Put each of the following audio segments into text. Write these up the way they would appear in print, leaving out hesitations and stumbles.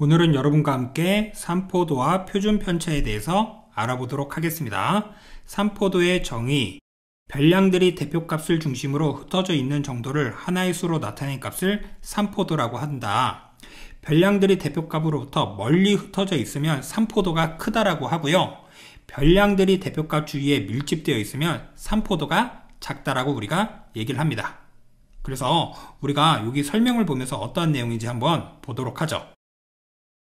오늘은 여러분과 함께 삼포도와 표준 편차에 대해서 알아보도록 하겠습니다. 삼포도의 정의, 별량들이 대표값을 중심으로 흩어져 있는 정도를 하나의 수로 나타낸 값을 삼포도라고 한다. 별량들이 대표값으로부터 멀리 흩어져 있으면 삼포도가 크다라고 하고요. 별량들이 대표값 주위에 밀집되어 있으면 삼포도가 작다라고 우리가 얘기를 합니다. 그래서 우리가 여기 설명을 보면서 어떠한 내용인지 한번 보도록 하죠.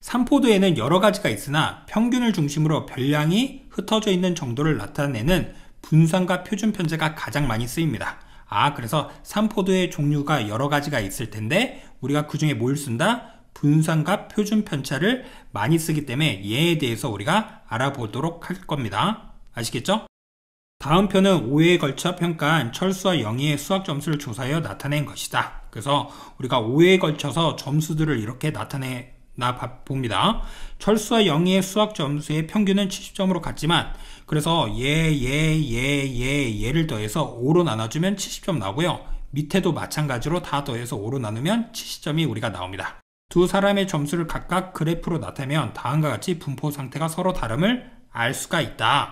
삼포도에는 여러 가지가 있으나 평균을 중심으로 별량이 흩어져 있는 정도를 나타내는 분산과 표준 편차가 가장 많이 쓰입니다. 그래서 삼포도의 종류가 여러 가지가 있을 텐데 우리가 그 중에 뭘 쓴다? 분산과 표준 편차를 많이 쓰기 때문에 얘에 대해서 우리가 알아보도록 할 겁니다. 아시겠죠? 다음 표는 5회에 걸쳐 평가한 철수와 영희의 수학 점수를 조사하여 나타낸 것이다. 그래서 우리가 5회에 걸쳐서 점수들을 이렇게 나타내 봅니다. 철수와 영희의 수학 점수의 평균은 70점으로 같지만 그래서 얘를 더해서 5로 나눠주면 70점 나오고요. 밑에도 마찬가지로 다 더해서 5로 나누면 70점이 우리가 나옵니다. 두 사람의 점수를 각각 그래프로 나타내면 다음과 같이 분포 상태가 서로 다름을 알 수가 있다.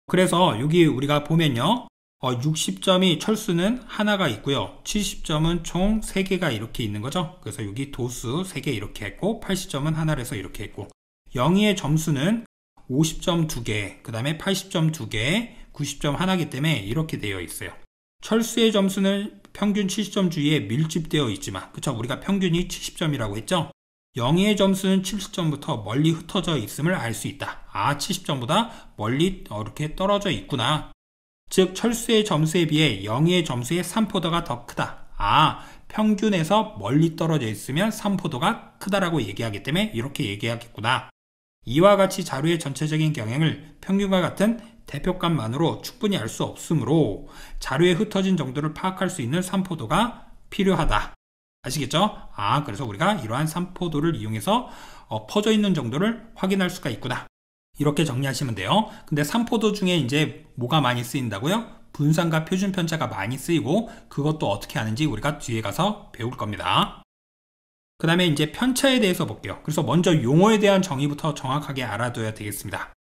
그래서 여기 우리가 보면요. 60점이 철수는 하나가 있고요. 70점은 총 3개가 이렇게 있는 거죠. 그래서 여기 도수 3개 이렇게 했고 80점은 하나로 해서 이렇게 했고 영희의 점수는 50점 2개, 그 다음에 80점 2개, 90점 하나이기 때문에 이렇게 되어 있어요. 철수의 점수는 평균 70점 주위에 밀집되어 있지만 그쵸? 우리가 평균이 70점이라고 했죠? 영희의 점수는 70점부터 멀리 흩어져 있음을 알 수 있다. 70점보다 멀리 이렇게 떨어져 있구나. 즉 철수의 점수에 비해 영희의 점수의 삼포도가 더 크다. 평균에서 멀리 떨어져 있으면 삼포도가 크다라고 얘기하기 때문에 이렇게 얘기하겠구나. 이와 같이 자료의 전체적인 경향을 평균과 같은 대표값만으로 충분히 알 수 없으므로 자료에 흩어진 정도를 파악할 수 있는 삼포도가 필요하다. 아시겠죠? 그래서 우리가 이러한 삼포도를 이용해서 퍼져 있는 정도를 확인할 수가 있구나. 이렇게 정리하시면 돼요. 근데 삼포도 중에 이제 뭐가 많이 쓰인다고요? 분산과 표준 편차가 많이 쓰이고 그것도 어떻게 하는지 우리가 뒤에 가서 배울 겁니다. 그 다음에 이제 편차에 대해서 볼게요. 그래서 먼저 용어에 대한 정의부터 정확하게 알아둬야 되겠습니다.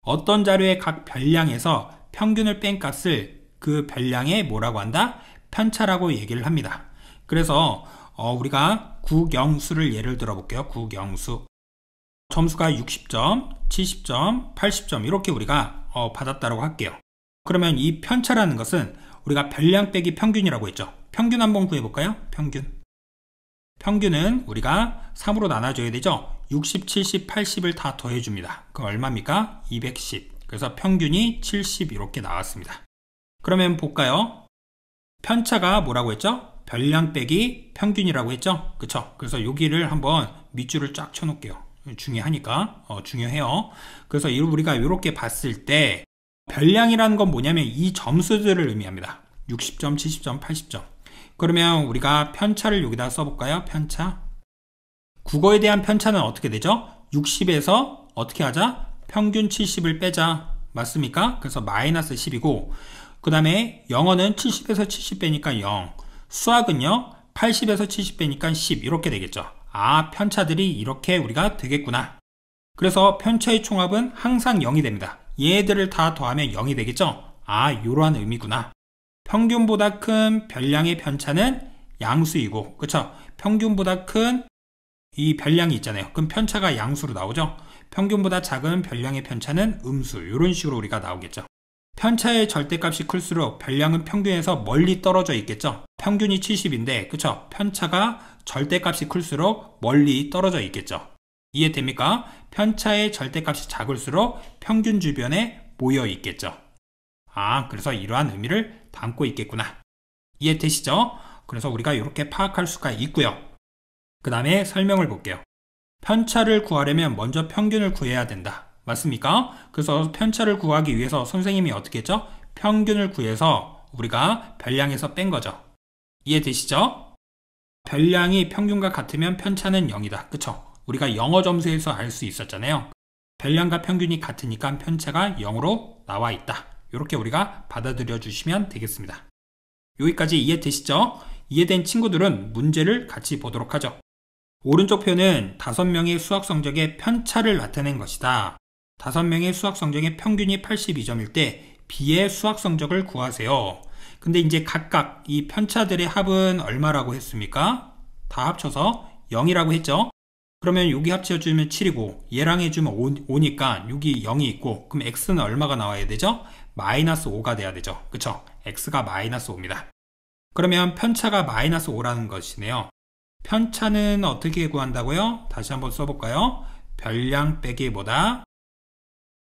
어떤 자료의 각 별량에서 평균을 뺀 값을 그 별량에 뭐라고 한다? 편차라고 얘기를 합니다. 그래서 우리가 국영수를 예를 들어 볼게요. 국영수. 점수가 60점, 70점, 80점 이렇게 우리가 받았다고 할게요. 그러면 이 편차라는 것은 우리가 별량 빼기 평균이라고 했죠. 평균 한번 구해볼까요? 평균은 우리가 3으로 나눠줘야 되죠. 60, 70, 80을 다 더해줍니다. 그럼 얼마입니까? 210. 그래서 평균이 70 이렇게 나왔습니다. 그러면 볼까요? 편차가 뭐라고 했죠? 별량 빼기 평균이라고 했죠? 그쵸? 그래서 여기를 한번 밑줄을 쫙 쳐놓을게요. 중요하니까 중요해요. 그래서 우리가 이렇게 봤을 때 별량이라는 건 뭐냐면 이 점수들을 의미합니다. 60점, 70점, 80점. 그러면 우리가 편차를 여기다 써볼까요? 편차. 국어에 대한 편차는 어떻게 되죠? 60에서 어떻게 하자? 평균 70을 빼자. 맞습니까? 그래서 마이너스 10이고 그 다음에 영어는 70에서 70 빼니까 0. 수학은요 80에서 70 빼니까 10 이렇게 되겠죠. 편차들이 이렇게 우리가 되겠구나. 그래서 편차의 총합은 항상 0이 됩니다. 얘들을 다 더하면 0이 되겠죠. 이러한 의미구나. 평균보다 큰 별량의 편차는 양수이고 그쵸? 평균보다 큰 이 별량이 있잖아요. 그럼 편차가 양수로 나오죠. 평균보다 작은 별량의 편차는 음수. 이런 식으로 우리가 나오겠죠. 편차의 절대값이 클수록 별량은 평균에서 멀리 떨어져 있겠죠. 평균이 70인데 그쵸? 편차가 절대값이 클수록 멀리 떨어져 있겠죠. 이해됩니까? 편차의 절대값이 작을수록 평균 주변에 모여 있겠죠. 그래서 이러한 의미를 담고 있겠구나. 이해되시죠? 그래서 우리가 이렇게 파악할 수가 있고요. 그 다음에 설명을 볼게요. 편차를 구하려면 먼저 평균을 구해야 된다. 맞습니까? 그래서 편차를 구하기 위해서 선생님이 어떻게 했죠? 평균을 구해서 우리가 별량에서 뺀 거죠. 이해되시죠? 별량이 평균과 같으면 편차는 0이다. 그쵸? 우리가 영어 점수에서 알 수 있었잖아요. 별량과 평균이 같으니까 편차가 0으로 나와 있다. 이렇게 우리가 받아들여 주시면 되겠습니다. 여기까지 이해되시죠? 이해된 친구들은 문제를 같이 보도록 하죠. 오른쪽 표는 5명의 수학 성적의 편차를 나타낸 것이다. 5명의 수학 성적의 평균이 82점일 때 B의 수학 성적을 구하세요. 근데 이제 각각 이 편차들의 합은 얼마라고 했습니까? 다 합쳐서 0이라고 했죠? 그러면 여기 합쳐주면 7이고 얘랑 해주면 5니까 여기 0이 있고 그럼 x는 얼마가 나와야 되죠? 마이너스 5가 돼야 되죠. 그쵸? x가 마이너스 5입니다. 그러면 편차가 마이너스 5라는 것이네요. 편차는 어떻게 구한다고요? 다시 한번 써볼까요? 별량 빼기 뭐다?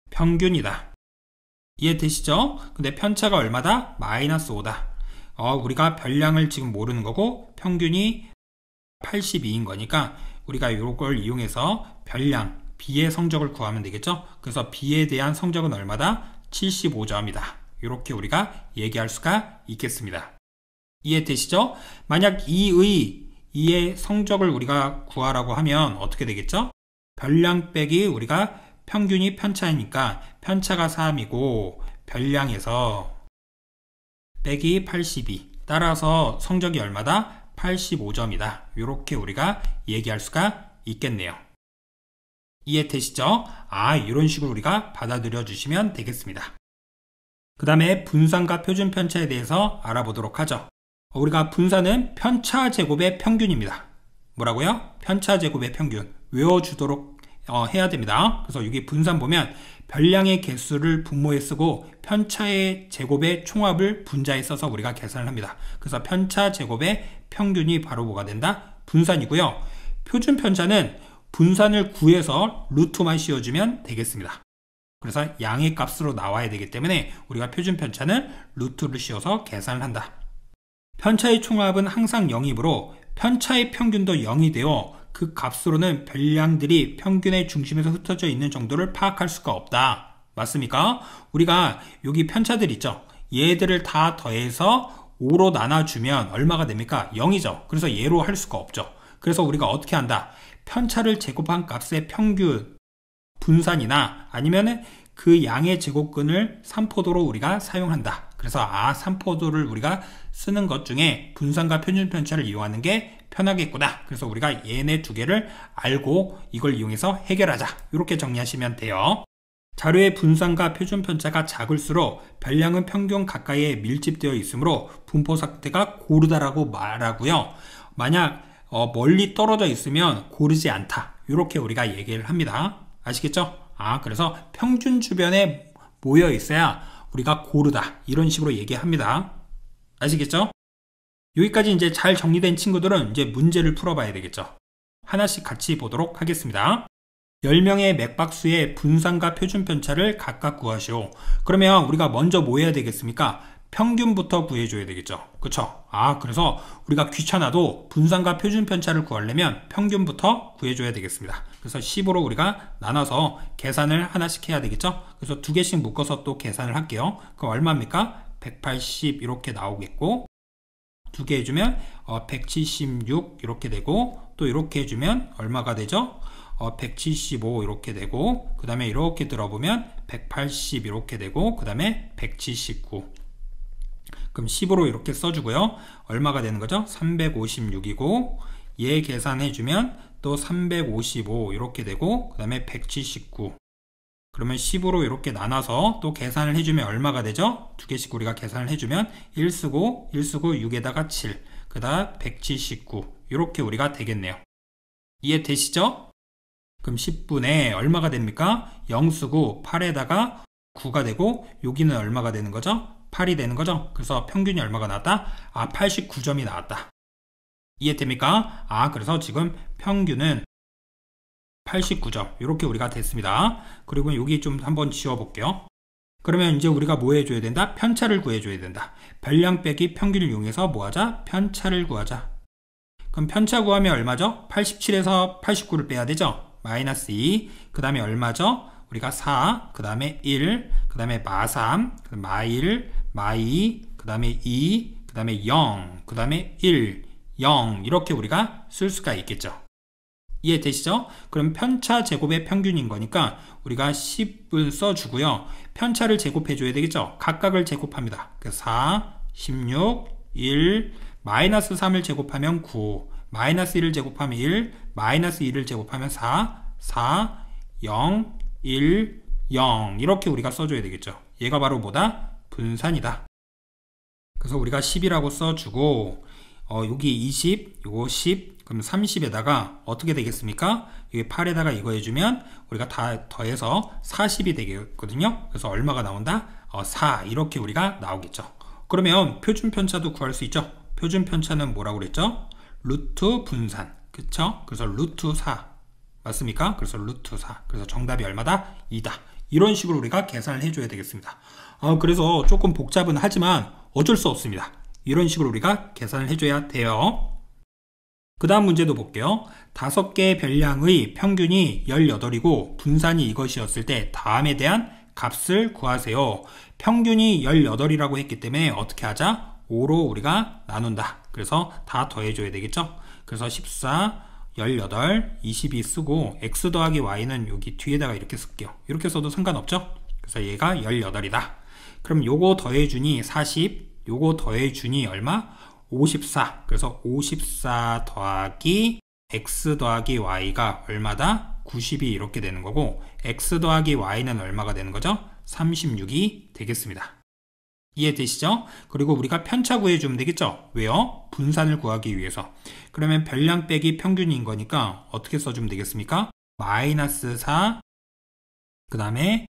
평균이다. 이해되시죠? 근데 편차가 얼마다? 마이너스 5다. 우리가 별량을 지금 모르는 거고 평균이 82인 거니까 우리가 이걸 이용해서 별량 B의 성적을 구하면 되겠죠? 그래서 B에 대한 성적은 얼마다? 75점이다. 이렇게 우리가 얘기할 수가 있겠습니다. 이해되시죠? 만약 2의 성적을 우리가 구하라고 하면 어떻게 되겠죠? 별량 빼기 우리가 평균이 편차이니까 편차가 3이고 별량에서 빼기 82 따라서 성적이 얼마다? 85점이다. 이렇게 우리가 얘기할 수가 있겠네요. 이해되시죠? 이런 식으로 우리가 받아들여 주시면 되겠습니다. 그 다음에 분산과 표준 편차에 대해서 알아보도록 하죠. 우리가 분산은 편차 제곱의 평균입니다. 뭐라고요? 편차 제곱의 평균. 외워주도록 해야 됩니다. 그래서 여기 분산 보면 별량의 개수를 분모에 쓰고 편차의 제곱의 총합을 분자에 써서 우리가 계산을 합니다. 그래서 편차 제곱의 평균이 바로 뭐가 된다? 분산이고요. 표준 편차는 분산을 구해서 루트만 씌워주면 되겠습니다. 그래서 양의 값으로 나와야 되기 때문에 우리가 표준 편차는 루트를 씌워서 계산을 한다. 편차의 총합은 항상 0이므로 편차의 평균도 0이 되어 그 값으로는 별량들이 평균의 중심에서 흩어져 있는 정도를 파악할 수가 없다. 맞습니까? 우리가 여기 편차들 있죠? 얘들을 다 더해서 5로 나눠주면 얼마가 됩니까? 0이죠. 그래서 얘로 할 수가 없죠. 그래서 우리가 어떻게 한다? 편차를 제곱한 값의 평균 분산이나 아니면은 그 양의 제곱근을 3포도로 우리가 사용한다. 그래서 3포도를 우리가 쓰는 것 중에 분산과 표준 편차를 이용하는 게 편하겠구나. 그래서 우리가 얘네 두 개를 알고 이걸 이용해서 해결하자. 이렇게 정리하시면 돼요. 자료의 분산과 표준 편차가 작을수록 별량은 평균 가까이에 밀집되어 있으므로 분포 상태가 고르다라고 말하고요. 만약 멀리 떨어져 있으면 고르지 않다. 이렇게 우리가 얘기를 합니다. 아시겠죠? 그래서 평균 주변에 모여 있어야 우리가 고르다. 이런 식으로 얘기합니다. 아시겠죠? 여기까지 이제 잘 정리된 친구들은 이제 문제를 풀어봐야 되겠죠. 하나씩 같이 보도록 하겠습니다. 10명의 맥박수의 분산과 표준 편차를 각각 구하시오. 그러면 우리가 먼저 뭐 해야 되겠습니까? 평균부터 구해줘야 되겠죠. 그쵸? 그래서 우리가 귀찮아도 분산과 표준 편차를 구하려면 평균부터 구해줘야 되겠습니다. 그래서 10으로 우리가 나눠서 계산을 하나씩 해야 되겠죠. 그래서 두 개씩 묶어서 또 계산을 할게요. 그럼 얼마입니까? 180 이렇게 나오겠고, 두 개 해주면 176 이렇게 되고, 또 이렇게 해주면 얼마가 되죠? 175 이렇게 되고, 그 다음에 이렇게 들어보면 180 이렇게 되고, 그 다음에 179. 그럼 10으로 이렇게 써주고요. 얼마가 되는 거죠? 356이고, 얘 계산해주면 또 355 이렇게 되고, 그 다음에 179. 그러면 10으로 이렇게 나눠서 또 계산을 해주면 얼마가 되죠? 두 개씩 우리가 계산을 해주면 1 쓰고 6에다가 7, 그 다음 179 이렇게 우리가 되겠네요. 이해되시죠? 그럼 10분의 얼마가 됩니까? 0 쓰고 8에다가 9가 되고 여기는 얼마가 되는 거죠? 8이 되는 거죠? 그래서 평균이 얼마가 나왔다? 89점이 나왔다. 이해됩니까? 그래서 지금 평균은 89점 이렇게 우리가 됐습니다. 그리고 여기 좀 한번 지워볼게요. 그러면 이제 우리가 뭐 해줘야 된다? 편차를 구해줘야 된다. 별량 빼기 평균을 이용해서 뭐 하자? 편차를 구하자. 그럼 편차 구하면 얼마죠? 87에서 89를 빼야 되죠? 마이너스 2, 그 다음에 얼마죠? 우리가 4, 그 다음에 1, 그 다음에 마3, 그 다음에 마1, 마2, 그 다음에 2, 그 다음에 0, 그 다음에 1, 0 이렇게 우리가 쓸 수가 있겠죠. 이해되시죠? 그럼 편차 제곱의 평균인 거니까 우리가 10을 써주고요. 편차를 제곱해 줘야 되겠죠? 각각을 제곱합니다. 그래서 4, 16, 1, 마이너스 3을 제곱하면 9, 마이너스 1을 제곱하면 1, 마이너스 2를 제곱하면 4, 4, 0, 1, 0 이렇게 우리가 써줘야 되겠죠. 얘가 바로 뭐다? 분산이다. 그래서 우리가 10이라고 써주고 여기 20, 요거 10, 그럼 30에다가 어떻게 되겠습니까? 여기 8에다가 이거 해주면 우리가 다 더해서 40이 되겠거든요. 그래서 얼마가 나온다? 4 이렇게 우리가 나오겠죠. 그러면 표준 편차도 구할 수 있죠. 표준 편차는 뭐라고 그랬죠? 루트 분산, 그쵸? 그래서 루트 4 맞습니까? 그래서 루트 4, 그래서 정답이 얼마다? 2다. 이런 식으로 우리가 계산을 해줘야 되겠습니다. 그래서 조금 복잡은 하지만 어쩔 수 없습니다. 이런 식으로 우리가 계산을 해줘야 돼요. 그 다음 문제도 볼게요. 5개의 별량의 평균이 18이고 분산이 이것이었을 때 다음에 대한 값을 구하세요. 평균이 18이라고 했기 때문에 어떻게 하자? 5로 우리가 나눈다. 그래서 다 더해줘야 되겠죠? 그래서 14, 18, 22 쓰고 x 더하기 y는 여기 뒤에다가 이렇게 쓸게요. 이렇게 써도 상관없죠? 그래서 얘가 18이다. 그럼 요거 더해주니 40, 요거 더해주니 얼마? 54. 그래서 54 더하기 x 더하기 y가 얼마다? 90이 이렇게 되는 거고 x 더하기 y는 얼마가 되는 거죠? 36이 되겠습니다. 이해되시죠? 그리고 우리가 편차 구해주면 되겠죠? 왜요? 분산을 구하기 위해서. 그러면 별량 빼기 평균인 거니까 어떻게 써주면 되겠습니까? 마이너스 4, 그 다음에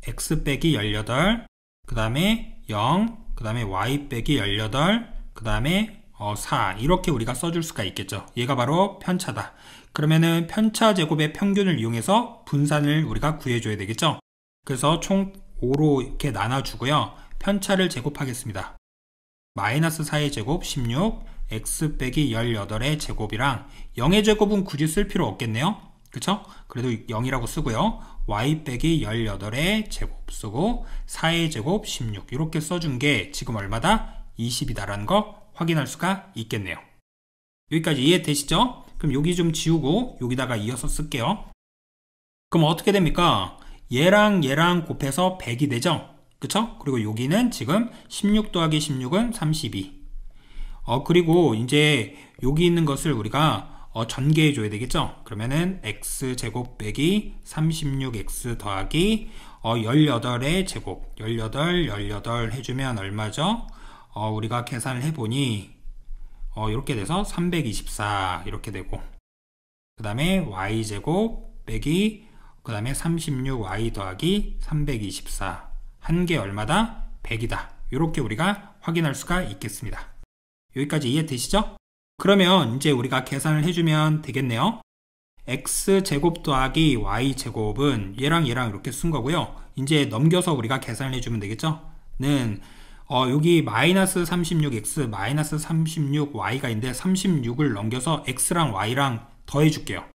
x 빼기 18, 그 다음에 0, 그 다음에 y 빼기 18, 그 다음에 4 이렇게 우리가 써줄 수가 있겠죠. 얘가 바로 편차다. 그러면은 편차 제곱의 평균을 이용해서 분산을 우리가 구해줘야 되겠죠. 그래서 총 5로 이렇게 나눠주고요. 편차를 제곱하겠습니다. 마이너스 4의 제곱 16, x 빼기 18의 제곱이랑 0의 제곱은 굳이 쓸 필요 없겠네요. 그쵸? 그래도 0이라고 쓰고요. y 빼기 18의 제곱 쓰고 4의 제곱 16 이렇게 써준 게 지금 얼마다? 20이다라는 거 확인할 수가 있겠네요. 여기까지 이해되시죠? 그럼 여기 좀 지우고 여기다가 이어서 쓸게요. 그럼 어떻게 됩니까? 얘랑 얘랑 곱해서 100이 되죠? 그쵸? 그리고 여기는 지금 16 더하기 16은 32. 그리고 이제 여기 있는 것을 우리가 전개해 줘야 되겠죠? 그러면은 x제곱 빼기 36x 더하기 18의 제곱 18 해주면 얼마죠? 우리가 계산을 해보니 이렇게 돼서 324 이렇게 되고 그 다음에 y제곱 빼기 그 다음에 36y 더하기 324 한 개 얼마다? 100이다. 이렇게 우리가 확인할 수가 있겠습니다. 여기까지 이해되시죠? 그러면 이제 우리가 계산을 해주면 되겠네요. x제곱 더하기 y제곱은 얘랑 얘랑 이렇게 쓴 거고요. 이제 넘겨서 우리가 계산을 해주면 되겠죠? 는 여기 마이너스 36x 마이너스 36y가 있는데 36을 넘겨서 x랑 y랑 더해 줄게요.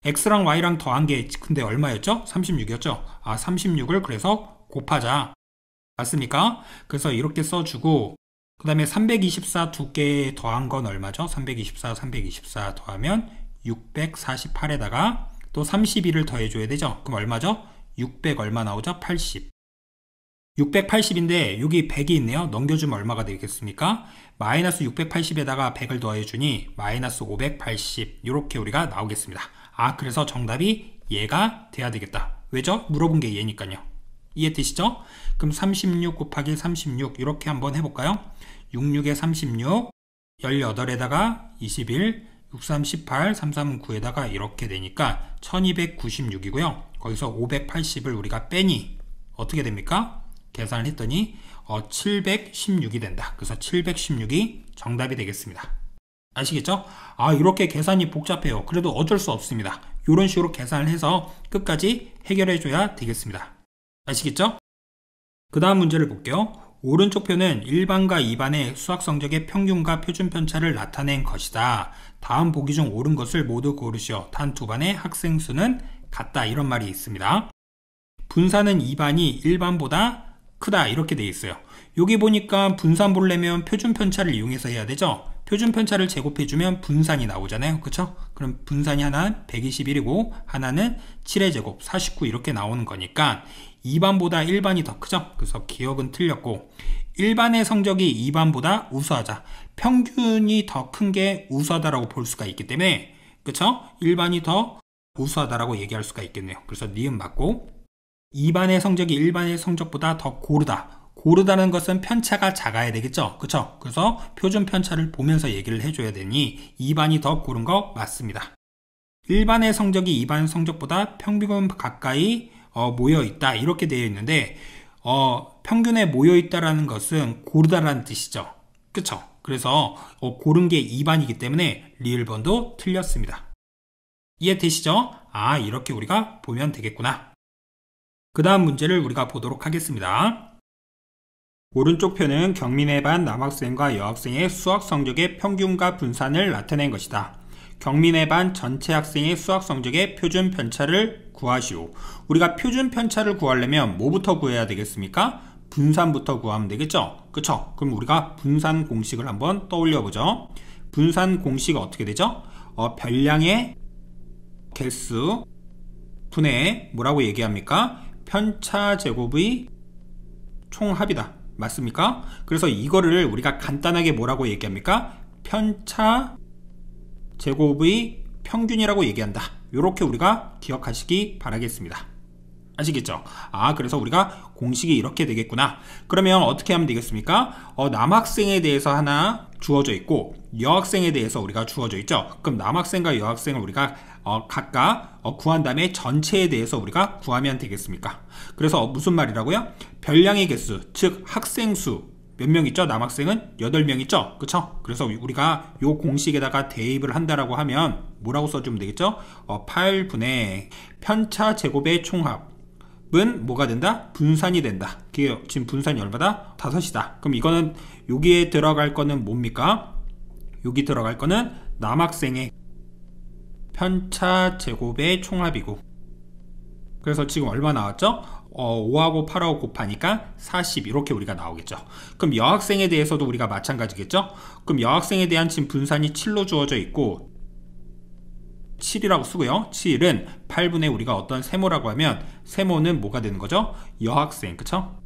x랑 y랑 더한 게 근데 얼마였죠? 36이었죠? 36을 그래서 곱하자. 맞습니까? 그래서 이렇게 써주고 그 다음에 324 두 개 더한 건 얼마죠? 324 더하면 648에다가 또 32를 더해줘야 되죠? 그럼 얼마죠? 600 얼마 나오죠? 80. 680인데 여기 100이 있네요. 넘겨주면 얼마가 되겠습니까? 마이너스 680에다가 100을 더해주니 마이너스 580 이렇게 우리가 나오겠습니다. 그래서 정답이 얘가 돼야 되겠다. 왜죠? 물어본 게 얘니까요. 이해되시죠? 그럼 36 곱하기 36 이렇게 한번 해볼까요? 66에 36 18에다가 21 63 18 33 9에다가 이렇게 되니까 1296이고요. 거기서 580을 우리가 빼니 어떻게 됩니까? 계산을 했더니 716이 된다. 그래서 716이 정답이 되겠습니다. 아시겠죠? 이렇게 계산이 복잡해요. 그래도 어쩔 수 없습니다. 이런 식으로 계산을 해서 끝까지 해결해 줘야 되겠습니다. 아시겠죠? 그 다음 문제를 볼게요. 오른쪽 표는 1반과 2반의 수학 성적의 평균과 표준 편차를 나타낸 것이다. 다음 보기 중 옳은 것을 모두 고르시오. 단 두 반의 학생 수는 같다. 이런 말이 있습니다. 분산은 2반이 1반보다 크다. 이렇게 되어 있어요. 여기 보니까 분산 보려면 표준 편차를 이용해서 해야 되죠. 표준 편차를 제곱해주면 분산이 나오잖아요. 그쵸? 그럼 분산이 하나는 121이고 하나는 7의 제곱 49 이렇게 나오는 거니까 2반보다 1반이 더 크죠? 그래서 기억은 틀렸고 1반의 성적이 2반보다 우수하자. 평균이 더 큰 게 우수하다라고 볼 수가 있기 때문에, 그쵸? 1반이 더 우수하다라고 얘기할 수가 있겠네요. 그래서 니은 맞고, 2반의 성적이 1반의 성적보다 더 고르다. 고르다는 것은 편차가 작아야 되겠죠? 그쵸? 그래서 표준 편차를 보면서 얘기를 해줘야 되니 2반이 더 고른 거 맞습니다. 1반의 성적이 2반 성적보다 평균 가까이 모여있다 이렇게 되어 있는데 평균에 모여있다라는 것은 고르다라는 뜻이죠. 그쵸? 그래서 고른 게 2반이기 때문에 리을번도 틀렸습니다. 이해되시죠? 아, 이렇게 우리가 보면 되겠구나. 그 다음 문제를 우리가 보도록 하겠습니다. 오른쪽 표는 경민의 반 남학생과 여학생의 수학 성적의 평균과 분산을 나타낸 것이다. 경민의 반 전체 학생의 수학 성적의 표준 편차를 구하시오. 우리가 표준 편차를 구하려면 뭐부터 구해야 되겠습니까? 분산부터 구하면 되겠죠? 그쵸? 그럼 우리가 분산 공식을 한번 떠올려 보죠. 분산 공식은 어떻게 되죠? 별량의 개수 분의 뭐라고 얘기합니까? 편차 제곱의 총합이다. 맞습니까? 그래서 이거를 우리가 간단하게 뭐라고 얘기합니까? 편차 제곱의 평균이라고 얘기한다. 이렇게 우리가 기억하시기 바라겠습니다. 아시겠죠? 아, 그래서 우리가 공식이 이렇게 되겠구나. 그러면 어떻게 하면 되겠습니까? 남학생에 대해서 하나 주어져 있고 여학생에 대해서 우리가 주어져 있죠. 그럼 남학생과 여학생을 우리가 각각 구한 다음에 전체에 대해서 우리가 구하면 되겠습니까? 그래서 무슨 말이라고요? 별량의 개수, 즉 학생 수 몇 명 있죠? 남학생은 8명 있죠? 그쵸? 그래서 우리가 요 공식에다가 대입을 한다라고 하면 뭐라고 써주면 되겠죠? 8분의 편차 제곱의 총합은 뭐가 된다? 분산이 된다. 그게 지금 분산이 얼마다? 5이다. 그럼 이거는 여기에 들어갈 거는 뭡니까? 여기 들어갈 거는 남학생의 편차 제곱의 총합이고, 그래서 지금 얼마 나왔죠? 5하고 8하고 곱하니까 40 이렇게 우리가 나오겠죠. 그럼 여학생에 대해서도 우리가 마찬가지겠죠? 그럼 여학생에 대한 지금 분산이 7로 주어져 있고 7이라고 쓰고요. 7은 8분의 우리가 어떤 세모라고 하면 세모는 뭐가 되는 거죠? 여학생, 그쵸?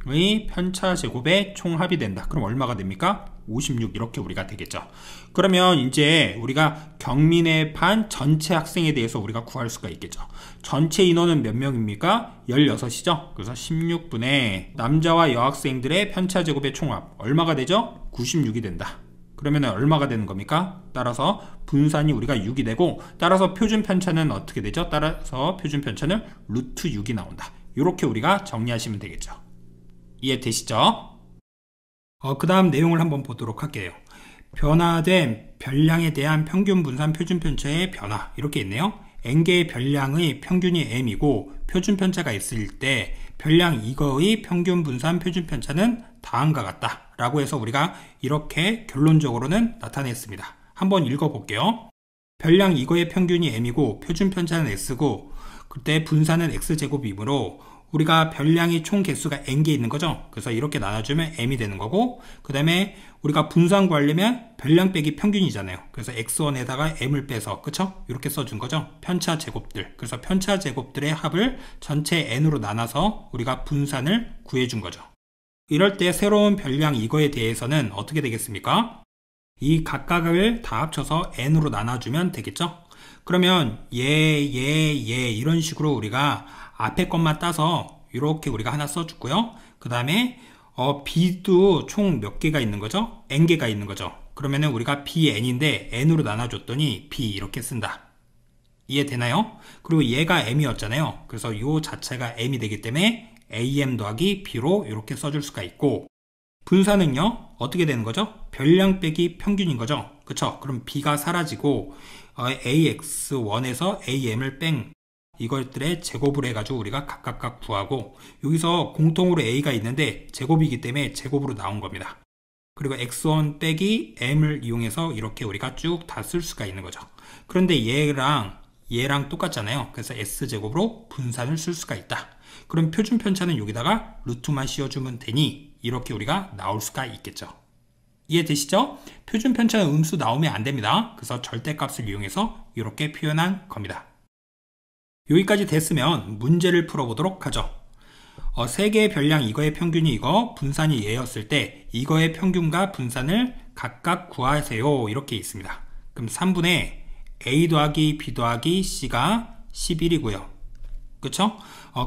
의 편차 제곱의 총합이 된다. 그럼 얼마가 됩니까? 56 이렇게 우리가 되겠죠. 그러면 이제 우리가 경민의 반 전체 학생에 대해서 우리가 구할 수가 있겠죠. 전체 인원은 몇 명입니까? 16이죠. 그래서 16분의 남자와 여학생들의 편차 제곱의 총합 얼마가 되죠? 96이 된다. 그러면 얼마가 되는 겁니까? 따라서 분산이 우리가 6이 되고, 따라서 표준 편차는 어떻게 되죠? 따라서 표준 편차는 루트 6이 나온다. 이렇게 우리가 정리하시면 되겠죠. 이해되시죠? 그 다음 내용을 한번 보도록 할게요. 변화된 별량에 대한 평균 분산 표준 편차의 변화 이렇게 있네요. n개의 별량의 평균이 m이고 표준 편차가 있을 때 별량 이거의 평균 분산 표준 편차는 다음과 같다 라고 해서 우리가 이렇게 결론적으로는 나타냈습니다. 한번 읽어볼게요. 별량 이거의 평균이 m이고 표준 편차는 s고 그때 분산은 x제곱이므로 우리가 별량이 총 개수가 n개 있는 거죠. 그래서 이렇게 나눠주면 m이 되는 거고, 그 다음에 우리가 분산 구하려면 별량 빼기 평균이잖아요. 그래서 x1에다가 m을 빼서, 그쵸? 이렇게 써준 거죠. 편차 제곱들. 그래서 편차 제곱들의 합을 전체 n으로 나눠서 우리가 분산을 구해준 거죠. 이럴 때 새로운 별량 이거에 대해서는 어떻게 되겠습니까? 이 각각을 다 합쳐서 n으로 나눠주면 되겠죠. 그러면 얘 이런 식으로 우리가 앞에 것만 따서 이렇게 우리가 하나 써주고요. 그 다음에 b도 총 몇 개가 있는 거죠? n개가 있는 거죠. 그러면은 우리가 bn인데 n으로 나눠줬더니 b 이렇게 쓴다. 이해되나요? 그리고 얘가 m이었잖아요. 그래서 요 자체가 m이 되기 때문에 am 더하기 b로 이렇게 써줄 수가 있고, 분산은요 어떻게 되는 거죠? 별량 빼기 평균인 거죠. 그쵸? 그럼 b가 사라지고 ax1에서 am을 뺀 이것들의 제곱을 해가지고 우리가 각각 구하고, 여기서 공통으로 a가 있는데 제곱이기 때문에 제곱으로 나온 겁니다. 그리고 x1 빼기 m을 이용해서 이렇게 우리가 쭉 다 쓸 수가 있는 거죠. 그런데 얘랑 똑같잖아요. 그래서 s제곱으로 분산을 쓸 수가 있다. 그럼 표준 편차는 여기다가 루트만 씌워주면 되니 이렇게 우리가 나올 수가 있겠죠. 이해되시죠? 표준 편차는 음수 나오면 안 됩니다. 그래서 절대값을 이용해서 이렇게 표현한 겁니다. 여기까지 됐으면 문제를 풀어보도록 하죠. 세 개의 별량 이거의 평균이 이거, 분산이 얘였을 때 이거의 평균과 분산을 각각 구하세요. 이렇게 있습니다. 그럼 3분의 A 더하기 B 더하기 C가 11이고요. 그쵸?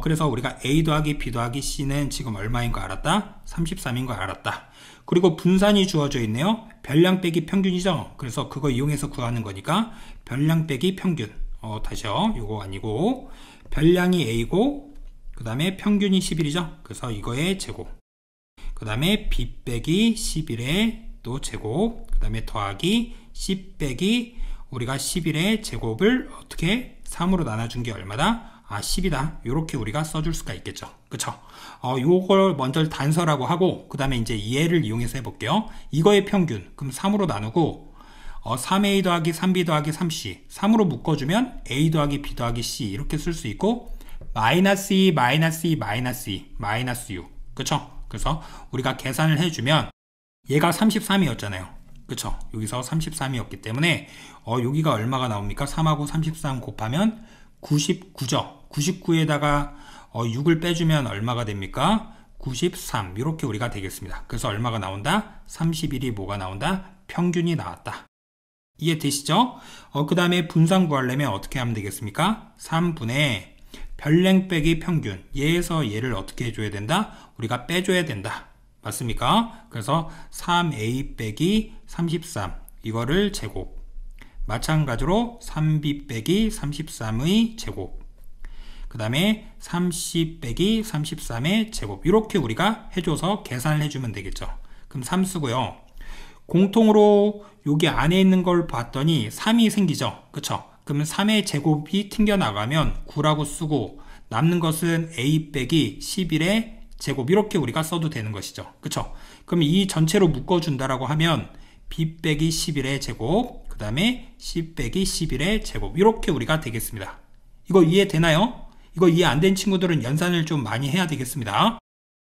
그래서 우리가 A 더하기 B 더하기 C는 지금 얼마인 거 알았다? 33인 거 알았다. 그리고 분산이 주어져 있네요. 별량 빼기 평균이죠. 그래서 그거 이용해서 구하는 거니까 별량 빼기 평균. 다시요. 요거 아니고 별량이 A고 그 다음에 평균이 11이죠. 그래서 이거의 제곱. 그 다음에 B 빼기 11의 또 제곱. 그 다음에 더하기 C 빼기 우리가 11의 제곱을 어떻게 3으로 나눠준 게 얼마다? 10이다. 이렇게 우리가 써줄 수가 있겠죠. 그쵸? 요걸 먼저 단서라고 하고, 그 다음에 이제 얘를 이용해서 해볼게요. 이거의 평균. 그럼 3으로 나누고, 3A 더하기 3B 더하기 3C. 3으로 묶어주면 A 더하기 B 더하기 C. 이렇게 쓸 수 있고, 마이너스 2, 마이너스 2, 마이너스 2, 마이너스 6. 그쵸? 그래서 우리가 계산을 해주면, 얘가 33이었잖아요. 그쵸? 여기서 33이었기 때문에, 여기가 얼마가 나옵니까? 3하고 33 곱하면, 99죠. 99에다가 6을 빼주면 얼마가 됩니까? 93. 이렇게 우리가 되겠습니다. 그래서 얼마가 나온다? 31이 뭐가 나온다? 평균이 나왔다. 이해되시죠? 그 다음에 분산 구하려면 어떻게 하면 되겠습니까? 3분의 별량 빼기 평균. 얘에서 얘를 어떻게 해줘야 된다? 우리가 빼줘야 된다. 맞습니까? 그래서 3A 빼기 33. 이거를 제곱. 마찬가지로 3b 빼기 33의 제곱, 그 다음에 30 빼기 33의 제곱, 이렇게 우리가 해줘서 계산을 해주면 되겠죠. 그럼 3 쓰고요. 공통으로 여기 안에 있는 걸 봤더니 3이 생기죠. 그쵸? 그러면 3의 제곱이 튕겨나가면 9라고 쓰고, 남는 것은 A 빼기 11의 제곱, 이렇게 우리가 써도 되는 것이죠. 그쵸? 그럼 이 전체로 묶어준다라고 하면 B 빼기 11의 제곱, 그 다음에 C 빼기 11의 제곱, 이렇게 우리가 되겠습니다. 이거 이해되나요? 이거 이해 안 된 친구들은 연산을 좀 많이 해야 되겠습니다.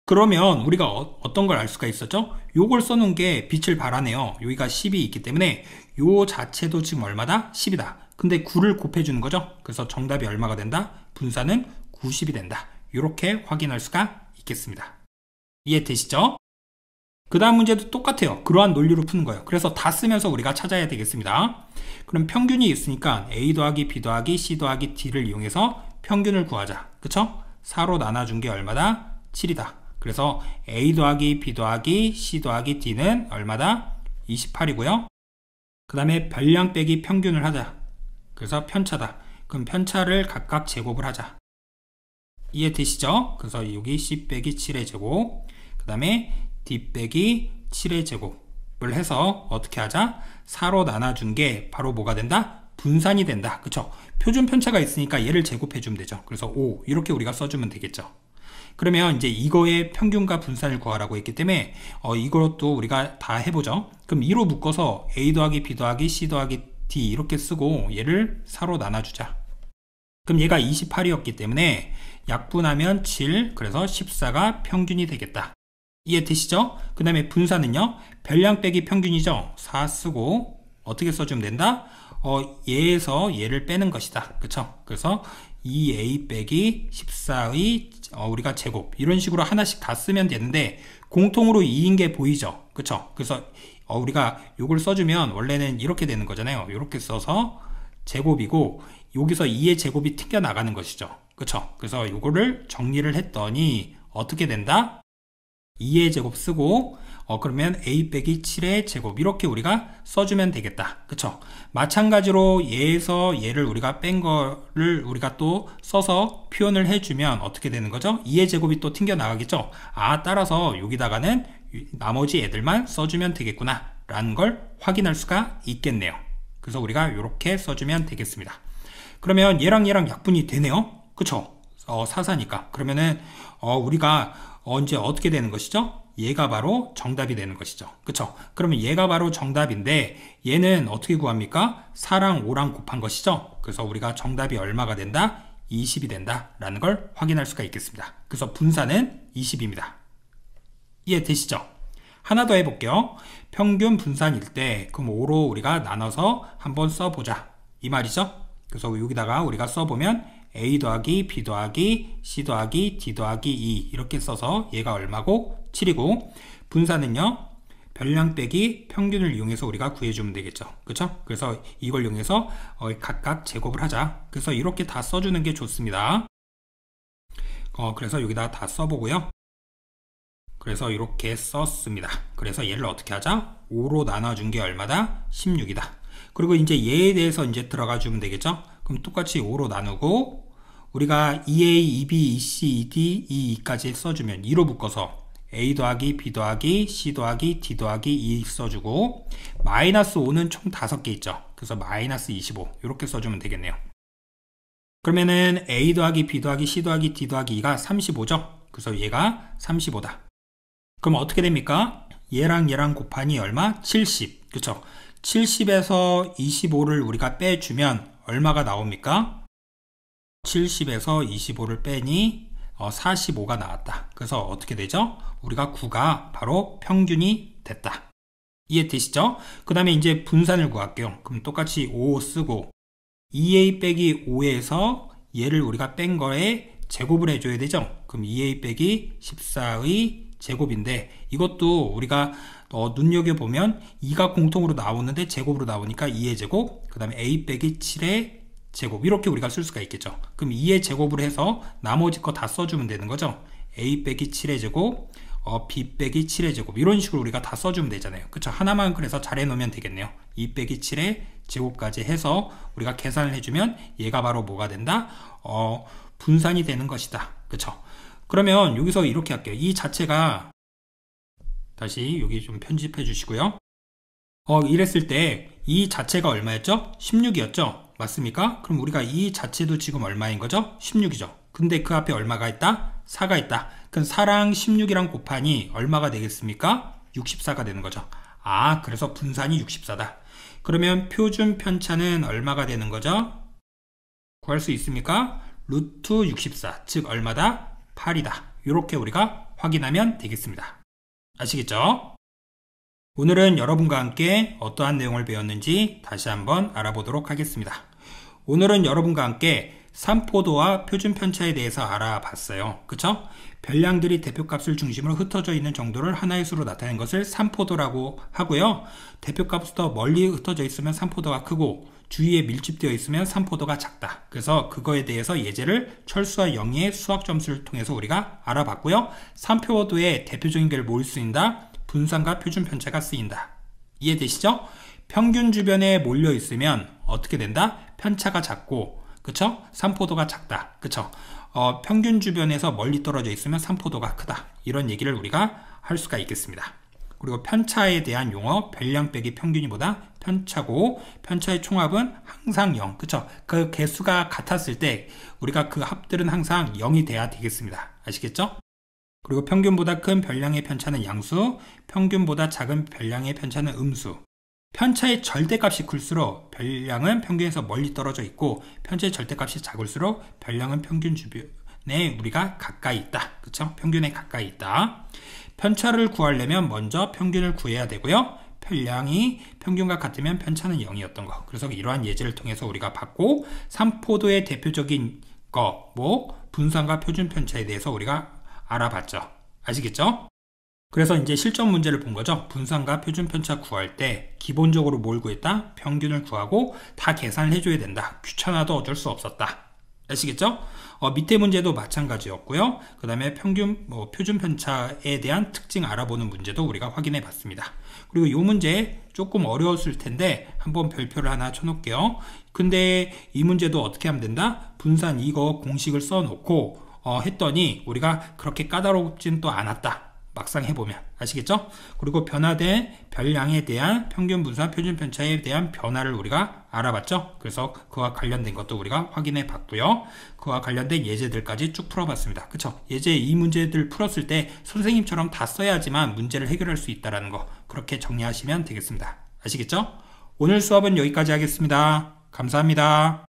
그러면 우리가 어떤 걸 알 수가 있었죠? 요걸 써놓은 게 빛을 발하네요. 여기가 10이 있기 때문에 요 자체도 지금 얼마다? 10이다. 근데 9를 곱해주는 거죠. 그래서 정답이 얼마가 된다? 분산은 90이 된다. 이렇게 확인할 수가 있겠습니다. 이해되시죠? 그 다음 문제도 똑같아요. 그러한 논리로 푸는 거예요. 그래서 다 쓰면서 우리가 찾아야 되겠습니다. 그럼 평균이 있으니까 A 더하기 B 더하기 C 더하기 D를 이용해서 평균을 구하자. 그쵸? 4로 나눠준 게 얼마다? 7이다. 그래서 A 더하기 B 더하기 C 더하기 D는 얼마다? 28이고요. 그 다음에 별량 빼기 평균을 하자. 그래서 편차다. 그럼 편차를 각각 제곱을 하자. 이해되시죠? 그래서 여기 C 빼기 7의 제곱, 그 다음에 D 빼기 7의 제곱을 해서 어떻게 하자? 4로 나눠준 게 바로 뭐가 된다? 분산이 된다. 그쵸? 표준 편차가 있으니까 얘를 제곱해 주면 되죠. 그래서 5 이렇게 우리가 써주면 되겠죠. 그러면 이제 이거의 평균과 분산을 구하라고 했기 때문에 이것도 우리가 다 해보죠. 그럼 2로 묶어서 A 더하기 B 더하기 C 더하기 D 이렇게 쓰고 얘를 4로 나눠주자. 그럼 얘가 28이었기 때문에 약분하면 7, 그래서 14가 평균이 되겠다. 이해되시죠? 그 다음에 분산은요, 별량 빼기 평균이죠. 4 쓰고 어떻게 써주면 된다? 얘에서 얘를 빼는 것이다. 그쵸? 그래서 2a 빼기 14의 우리가 제곱, 이런 식으로 하나씩 다 쓰면 되는데 공통으로 2인 게 보이죠? 그쵸? 그래서 우리가 요걸 써주면 원래는 이렇게 되는 거잖아요. 이렇게 써서 제곱이고 여기서 2의 제곱이 튕겨 나가는 것이죠. 그쵸? 그래서 요거를 정리를 했더니 어떻게 된다? 2의 제곱 쓰고 그러면 A 빼기 7의 제곱, 이렇게 우리가 써주면 되겠다. 그쵸? 마찬가지로 얘에서 얘를 우리가 뺀 거를 우리가 또 써서 표현을 해주면 어떻게 되는 거죠? 2의 제곱이 또 튕겨 나가겠죠? 따라서 여기다가는 나머지 애들만 써주면 되겠구나 라는 걸 확인할 수가 있겠네요. 그래서 우리가 이렇게 써주면 되겠습니다. 그러면 얘랑 얘랑 약분이 되네요. 그쵸? 4니까 그러면은 우리가 이제 어떻게 되는 것이죠? 얘가 바로 정답이 되는 것이죠. 그쵸? 그러면 얘가 바로 정답인데 얘는 어떻게 구합니까? 4랑 5랑 곱한 것이죠. 그래서 우리가 정답이 얼마가 된다? 20이 된다 라는 걸 확인할 수가 있겠습니다. 그래서 분산은 20입니다. 이해되시죠? 하나 더 해볼게요. 평균 분산일 때 그럼 5로 우리가 나눠서 한번 써보자 이 말이죠. 그래서 여기다가 우리가 써보면 A 더하기 B 더하기 C 더하기 D 더하기 2 이렇게 써서 얘가 얼마고? 7이고 분산은요 별량 빼기 평균을 이용해서 우리가 구해주면 되겠죠. 그쵸? 그래서 이걸 이용해서 각각 제곱을 하자. 그래서 이렇게 다 써주는 게 좋습니다. 그래서 여기다 다 써보고요. 그래서 이렇게 썼습니다. 그래서 얘를 어떻게 하자? 5로 나눠준 게 얼마다? 16이다. 그리고 이제 얘에 대해서 이제 들어가 주면 되겠죠? 그럼 똑같이 5로 나누고 우리가 2a, 2b, 2c, 2d, 2까지 써주면 2로 묶어서 A 더하기 B 더하기 C 더하기 D 더하기 2 써주고 마이너스 5는 총 5개 있죠. 그래서 마이너스 25 이렇게 써주면 되겠네요. 그러면은 A 더하기 B 더하기 C 더하기 D 더하기 2가 35죠. 그래서 얘가 35다. 그럼 어떻게 됩니까? 얘랑 얘랑 곱하니 얼마? 70. 그쵸? 70에서 25를 우리가 빼주면 얼마가 나옵니까? 70에서 25를 빼니 45가 나왔다. 그래서 어떻게 되죠? 우리가 9가 바로 평균이 됐다. 이해되시죠? 그 다음에 이제 분산을 구할게요. 그럼 똑같이 5 쓰고 2a 빼기 5에서 얘를 우리가 뺀 거에 제곱을 해줘야 되죠? 그럼 2a 빼기 14의 제곱인데 이것도 우리가 눈여겨보면 2가 공통으로 나오는데 제곱으로 나오니까 2의 제곱 그 다음에 a 빼기 7의 제곱 이렇게 우리가 쓸 수가 있겠죠. 그럼 2의 제곱을 해서 나머지 거 다 써주면 되는 거죠. a 빼기 7의 제곱 b 빼기 7의 제곱 이런 식으로 우리가 다 써주면 되잖아요. 그쵸? 하나만 그래서 잘 해놓으면 되겠네요. 2 빼기 7의 제곱까지 해서 우리가 계산을 해주면 얘가 바로 뭐가 된다? 분산이 되는 것이다. 그쵸? 그러면 여기서 이렇게 할게요. 이 자체가 다시 여기 좀 편집해 주시고요. 이랬을 때 이 자체가 얼마였죠? 16이었죠? 맞습니까? 그럼 우리가 이 자체도 지금 얼마인 거죠? 16이죠. 근데 그 앞에 얼마가 있다? 4가 있다. 그럼 4랑 16이랑 곱하니 얼마가 되겠습니까? 64가 되는 거죠. 그래서 분산이 64다. 그러면 표준 편차는 얼마가 되는 거죠? 구할 수 있습니까? 루트 64, 즉 얼마다? 8이다. 이렇게 우리가 확인하면 되겠습니다. 아시겠죠? 오늘은 여러분과 함께 어떠한 내용을 배웠는지 다시 한번 알아보도록 하겠습니다. 오늘은 여러분과 함께 산포도와 표준 편차에 대해서 알아봤어요. 그쵸? 별량들이 대표값을 중심으로 흩어져 있는 정도를 하나의 수로 나타낸 것을 산포도라고 하고요. 대표값부터 멀리 흩어져 있으면 산포도가 크고 주위에 밀집되어 있으면 산포도가 작다. 그래서 그거에 대해서 예제를 철수와 영희의 수학 점수를 통해서 우리가 알아봤고요. 산포도의 대표적인 걸 뭘 쓰인다? 분산과 표준 편차가 쓰인다. 이해되시죠? 평균 주변에 몰려 있으면 어떻게 된다? 편차가 작고 그쵸? 산포도가 작다. 그쵸? 평균 주변에서 멀리 떨어져 있으면 산포도가 크다. 이런 얘기를 우리가 할 수가 있겠습니다. 그리고 편차에 대한 용어 별량 빼기 평균이보다 편차고 편차의 총합은 항상 0. 그쵸? 그 개수가 같았을 때 우리가 그 합들은 항상 0이 돼야 되겠습니다. 아시겠죠? 그리고 평균보다 큰 별량의 편차는 양수, 평균보다 작은 별량의 편차는 음수. 편차의 절대값이 클수록 별량은 평균에서 멀리 떨어져 있고 편차의 절대값이 작을수록 별량은 평균 주변에 우리가 가까이 있다. 그쵸? 평균에 가까이 있다. 편차를 구하려면 먼저 평균을 구해야 되고요. 별량이 평균과 같으면 편차는 0이었던 거. 그래서 이러한 예제를 통해서 우리가 봤고 산포도의 대표적인 거, 분산과 표준 편차에 대해서 우리가 알아봤죠. 아시겠죠? 그래서 이제 실전 문제를 본 거죠. 분산과 표준 편차 구할 때 기본적으로 뭘 구했다? 평균을 구하고 다 계산을 해줘야 된다. 귀찮아도 어쩔 수 없었다. 아시겠죠? 밑에 문제도 마찬가지였고요. 그 다음에 표준 편차에 대한 특징 알아보는 문제도 우리가 확인해 봤습니다. 그리고 이 문제 조금 어려웠을 텐데 한번 별표를 하나 쳐놓을게요. 근데 이 문제도 어떻게 하면 된다? 분산 이거 공식을 써놓고 했더니 우리가 그렇게 까다롭진 또 않았다. 막상 해보면 아시겠죠? 그리고 변화된 별량에 대한 평균 분산 표준 편차에 대한 변화를 우리가 알아봤죠? 그래서 그와 관련된 것도 우리가 확인해 봤고요. 그와 관련된 예제들까지 쭉 풀어봤습니다. 그쵸? 예제 이 문제들 풀었을 때 선생님처럼 다 써야지만 문제를 해결할 수 있다는 거 그렇게 정리하시면 되겠습니다. 아시겠죠? 오늘 수업은 여기까지 하겠습니다. 감사합니다.